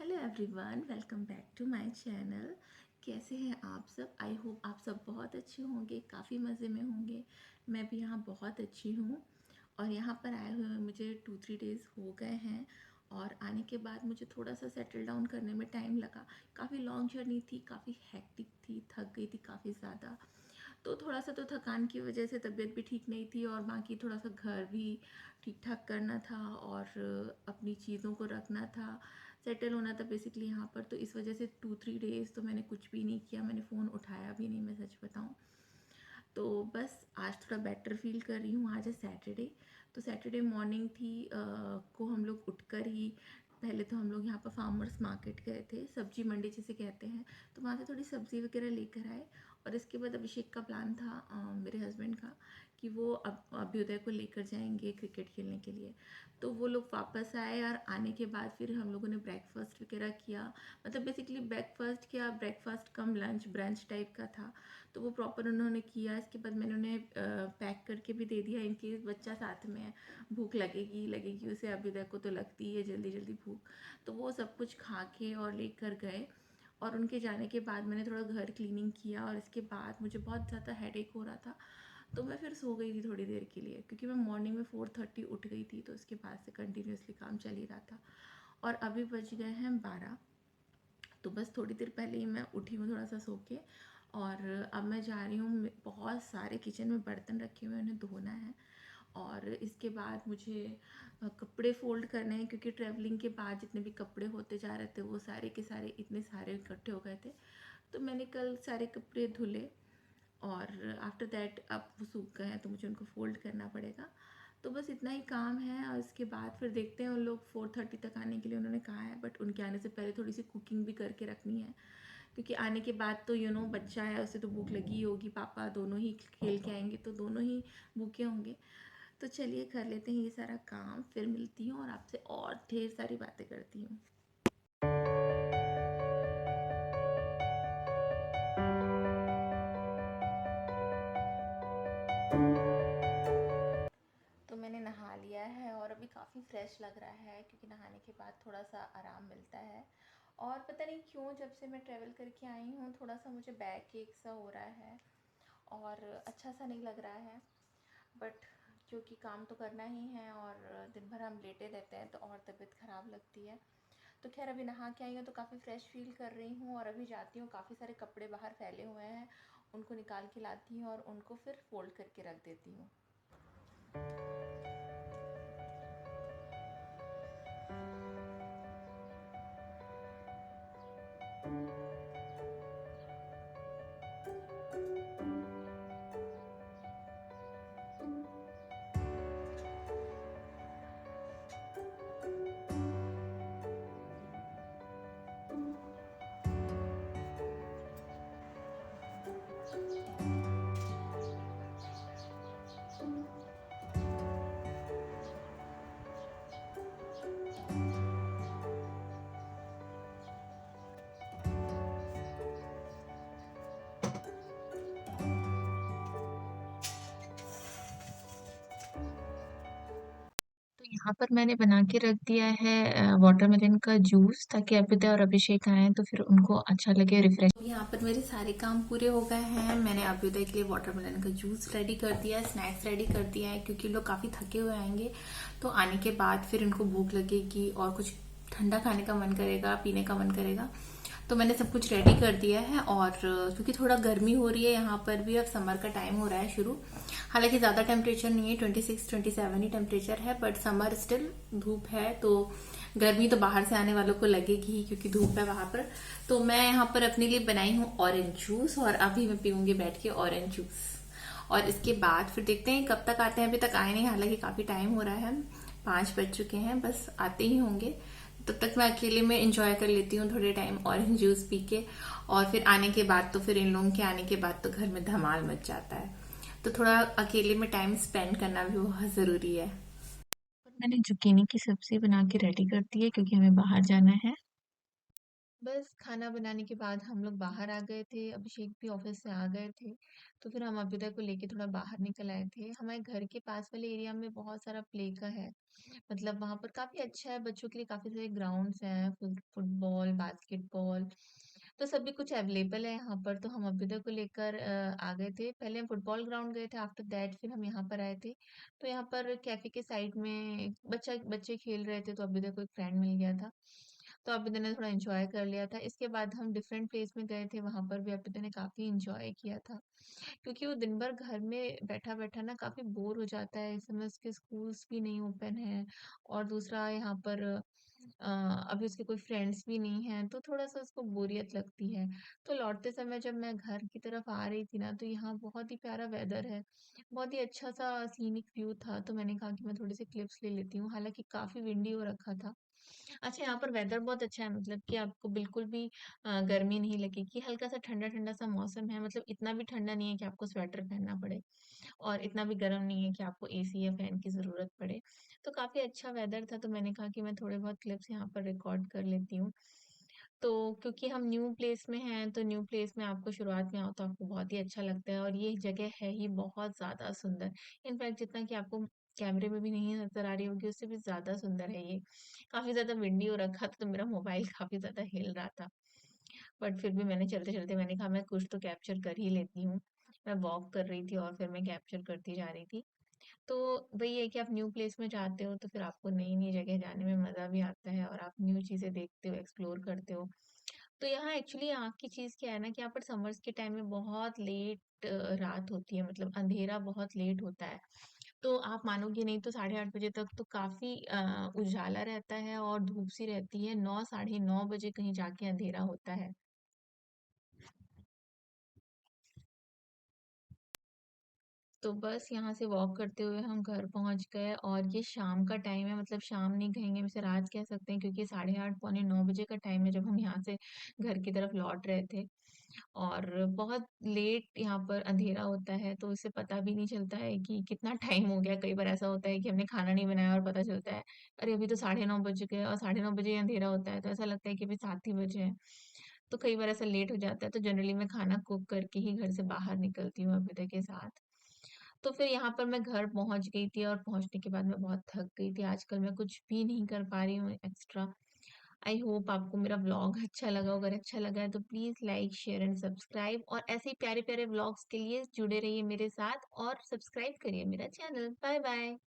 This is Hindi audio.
Hello everyone, welcome back to my channel. कैसे हैं आप सब? आई होप आप सब बहुत अच्छे होंगे, काफ़ी मज़े में होंगे। मैं भी यहाँ बहुत अच्छी हूँ। और यहाँ पर आए हुए मुझे 2-3 डेज़ हो गए हैं। और आने के बाद मुझे थोड़ा सा सेटल डाउन करने में टाइम लगा। काफ़ी लॉन्ग जर्नी थी, काफ़ी हेक्टिक थी, थक गई थी काफ़ी ज़्यादा। तो थोड़ा सा तो थकान की वजह से तबीयत भी ठीक नहीं थी, और बाकी थोड़ा सा घर भी ठीक ठाक करना था और अपनी चीज़ों को रखना था, सेटल होना था बेसिकली यहाँ पर। तो इस वजह से 2-3 डेज़ तो मैंने कुछ भी नहीं किया, मैंने फ़ोन उठाया भी नहीं, मैं सच बताऊँ तो। बस आज थोड़ा बेटर फील कर रही हूँ। आज है सैटरडे, तो सैटरडे मॉर्निंग थी को हम लोग उठकर ही पहले तो हम लोग यहाँ पर फार्मर्स मार्केट गए थे, सब्जी मंडी जिसे कहते हैं। तो वहाँ से थोड़ी सब्ज़ी वगैरह लेकर आए। और इसके बाद अभिषेक का प्लान था, मेरे हस्बैंड का, कि वो अब अभ्युदय को लेकर जाएंगे क्रिकेट खेलने के लिए। तो वो लोग वापस आए, और आने के बाद फिर हम लोगों ने ब्रेकफास्ट वगैरह किया। मतलब बेसिकली ब्रेकफास्ट किया, ब्रेकफास्ट कम लंच ब्रंच टाइप का था। तो वो प्रॉपर उन्होंने किया। इसके बाद मैंने उन्हें पैक करके भी दे दिया, इनकेस बच्चा साथ में है, भूख लगेगी लगेगी उसे, अभ्युदय को तो लगती है जल्दी जल्दी भूख। तो वो सब कुछ खा के और लेकर गए। और उनके जाने के बाद मैंने थोड़ा घर क्लीनिंग किया, और इसके बाद मुझे बहुत ज़्यादा हेडेक हो रहा था। तो मैं फिर सो गई थी थोड़ी देर के लिए, क्योंकि मैं मॉर्निंग में 4:30 उठ गई थी। तो उसके बाद से कंटिन्यूसली काम चल ही रहा था। और अभी बज गए हैं 12। तो बस थोड़ी देर पहले ही मैं उठी हूँ थोड़ा सा सो के। और अब मैं जा रही हूँ, बहुत सारे किचन में बर्तन रखे हुए हैं, उन्हें धोना है। और इसके बाद मुझे कपड़े फ़ोल्ड करने हैं, क्योंकि ट्रैवलिंग के बाद जितने भी कपड़े होते जा रहे थे वो सारे के सारे इतने सारे इकट्ठे हो गए थे। तो मैंने कल सारे कपड़े धुले, और आफ्टर दैट अब वो सूख गए हैं तो मुझे उनको फ़ोल्ड करना पड़ेगा। तो बस इतना ही काम है, और इसके बाद फिर देखते हैं। उन लोग 4:30 तक आने के लिए उन्होंने कहा है, बट उनके आने से पहले थोड़ी सी कुकिंग भी करके रखनी है, क्योंकि आने के बाद तो बच्चा है, उसे तो भूख लगी ही होगी। पापा दोनों ही खेल के आएंगे तो दोनों ही भूखे होंगे। तो चलिए कर लेते हैं ये सारा काम, फिर मिलती हूँ और आपसे और ढेर सारी बातें करती हूँ। तो मैंने नहा लिया है, और अभी काफ़ी फ्रेश लग रहा है, क्योंकि नहाने के बाद थोड़ा सा आराम मिलता है। और पता नहीं क्यों जब से मैं ट्रैवल करके आई हूँ थोड़ा सा मुझे बैक एक सा हो रहा है, और अच्छा सा नहीं लग रहा है। बट क्योंकि काम तो करना ही है, और दिन भर हम लेटे रहते हैं तो और तबीयत ख़राब लगती है। तो खैर अभी नहा के आई हूँ तो काफ़ी फ्रेश फील कर रही हूँ, और अभी जाती हूँ, काफ़ी सारे कपड़े बाहर फैले हुए हैं, उनको निकाल के लाती हूँ और उनको फिर फोल्ड करके रख देती हूँ। तो यहाँ पर मैंने बना के रख दिया है वाटरमेलन का जूस, ताकि अभिदय और अभिषेक आए तो फिर उनको अच्छा लगे, रिफ्रेश। तो यहाँ पर मेरे सारे काम पूरे हो गए हैं। मैंने अभ्युदय के लिए वाटरमेलन का जूस रेडी कर दिया है, स्नैक्स रेडी कर दिया है, क्योंकि लोग काफ़ी थके हुए आएंगे। तो आने के बाद फिर इनको भूख लगेगी और कुछ ठंडा खाने का मन करेगा, पीने का मन करेगा। तो मैंने सब कुछ रेडी कर दिया है। और क्योंकि थोड़ा गर्मी हो रही है यहाँ पर भी, अब समर का टाइम हो रहा है शुरू। हालांकि ज़्यादा टेम्परेचर नहीं है, 26-27 ही टेम्परेचर है, बट समर स्टिल धूप है। तो गर्मी तो बाहर से आने वालों को लगेगी ही, क्योंकि धूप है वहां पर। तो मैं यहाँ पर अपने लिए बनाई हूँ ऑरेंज जूस, और अभी मैं पीऊंगी बैठ के ऑरेंज जूस। और इसके बाद फिर देखते हैं कब तक आते हैं। अभी तक आए नहीं, हालांकि काफी टाइम हो रहा है, 5 बज चुके हैं, बस आते ही होंगे। तब तक मैं अकेले में इंजॉय कर लेती हूँ थोड़े टाइम ऑरेंज जूस पी के। और फिर आने के बाद तो फिर इन लोगों के आने के बाद तो घर में धमाल मच जाता है। तो थोड़ा अकेले में टाइम स्पेंड करना भी बहुत जरूरी है। मैंने जुकीनी की सब्जी बना के रेडी कर दी है, क्योंकि हमें बाहर जाना है। बस खाना बनाने के बाद हम लोग बाहर आ गए थे, अभिषेक भी ऑफ़िस से आ गए थे, तो फिर हम अभ्युदय को लेके थोड़ा बाहर निकल आए थे। हमारे घर के पास वाले एरिया में बहुत सारा प्ले का है, मतलब वहाँ पर काफ़ी अच्छा है, बच्चों के लिए काफ़ी सारे ग्राउंड्स हैं, फुटबॉल, बास्केटबॉल, तो सभी कुछ अवेलेबल है यहाँ पर। तो हम अभ्युदय को लेकर आ गए थे। पहले हम फुटबॉल ग्राउंड गए थे, आफ्टर दैट फिर हम यहाँ पर आए थे। तो यहाँ पर कैफ़े के साइड में बच्चे खेल रहे थे, तो अभ्युदय को एक फ्रेंड मिल गया था। तो अभ्युदय ने थोड़ा एन्जॉय कर लिया था। इसके बाद हम डिफरेंट प्लेस में गए थे, वहाँ पर भी अभ्युदय ने काफ़ी एन्जॉय किया था। क्योंकि वो दिन भर घर में बैठा-बैठा ना काफ़ी बोर हो जाता है, इस समय उसके स्कूल्स भी नहीं ओपन हैं और दूसरा यहाँ पर अ, अभी उसके कोई फ्रेंड्स भी नहीं हैं, तो थोड़ा-सा उसको बोरियत लगती है। तो लौटते समय जब मैं घर की तरफ आ रही थी ना, तो यहाँ बहुत ही प्यारा वेदर है, बहुत ही अच्छा-सा सीनिक व्यू था, तो मैंने कहा कि मैं थोड़ी-सी क्लिप्स ले लेती हूँ, हालाँकि काफ़ी विंडी हो रखा था। अच्छा, यहाँ पर वेदर बहुत अच्छा है, मतलब कि आपको बिल्कुल भी गर्मी नहीं लगेगी, हल्का-सा ठंडा-ठंडा सा मौसम है, मतलब इतना भी ठंडा नहीं है कि आपको स्वेटर पहनना पड़े और इतना भी गर्म नहीं है कि आपको एसी या फैन की ज़रूरत पड़े। तो काफ़ी अच्छा वेदर था, तो मैंने कहा कि मैं थोड़े बहुत क्लिप्स यहाँ पर रिकॉर्ड कर लेती हूँ। तो क्योंकि हम न्यू प्लेस में हैं, तो न्यू प्लेस में आपको शुरुआत में आओ तो आपको बहुत ही अच्छा लगता है और ये जगह है ही बहुत ज़्यादा सुंदर। इनफैक्ट जितना कि आपको कैमरे में भी नहीं नज़र आ रही होगी, उससे भी ज़्यादा सुंदर है ये। काफ़ी ज़्यादा विंडी हो रखा था, तो मेरा मोबाइल काफ़ी ज़्यादा हिल रहा था। बट फिर भी मैंने चलते-चलते मैंने कहा मैं कुछ तो कैप्चर कर ही लेती हूँ। मैं वॉक कर रही थी और फिर मैं कैप्चर करती जा रही थी। तो वही है कि आप न्यू प्लेस में जाते हो तो फिर आपको नई-नई जगह जाने में मज़ा भी आता है और आप न्यू चीज़ें देखते हो, एक्सप्लोर करते हो। तो यहाँ एक्चुअली यहाँ की चीज़ क्या है ना कि यहाँ पर समर्स के टाइम में बहुत लेट रात होती है, मतलब अंधेरा बहुत लेट होता है। तो आप मानोगे नहीं, तो 8:30 बजे तक तो काफ़ी उजाला रहता है और धूप सी रहती है। 9 साढ़े 9 बजे कहीं जाके अंधेरा होता है। तो बस यहाँ से वॉक करते हुए हम घर पहुँच गए और ये शाम का टाइम है, मतलब शाम नहीं कहेंगे, हम इसे रात कह सकते हैं, क्योंकि 8:30 पौने 9 बजे का टाइम है जब हम यहाँ से घर की तरफ लौट रहे थे। और बहुत लेट यहाँ पर अंधेरा होता है, तो इससे पता भी नहीं चलता है कि कितना टाइम हो गया। कई बार ऐसा होता है कि हमने खाना नहीं बनाया और पता चलता है अरे अभी तो 9:30 बज गए, और 9:30 बजे ही अंधेरा होता है, तो ऐसा लगता है कि अभी 7 ही बजे हैं। तो कई बार ऐसा लेट हो जाता है, तो जनरली मैं खाना कुक करके ही घर से बाहर निकलती हूँ अभ्युदय के साथ। तो फिर यहाँ पर मैं घर पहुँच गई थी और पहुँचने के बाद मैं बहुत थक गई थी। आजकल मैं कुछ भी नहीं कर पा रही हूँ एक्स्ट्रा। आई होप आपको मेरा व्लॉग अच्छा लगा, अगर अच्छा लगा है तो please like, share and subscribe, और ऐसे ही प्यारे-प्यारे व्लॉग्स के लिए जुड़े रहिए मेरे साथ और सब्सक्राइब करिए मेरा चैनल। Bye bye.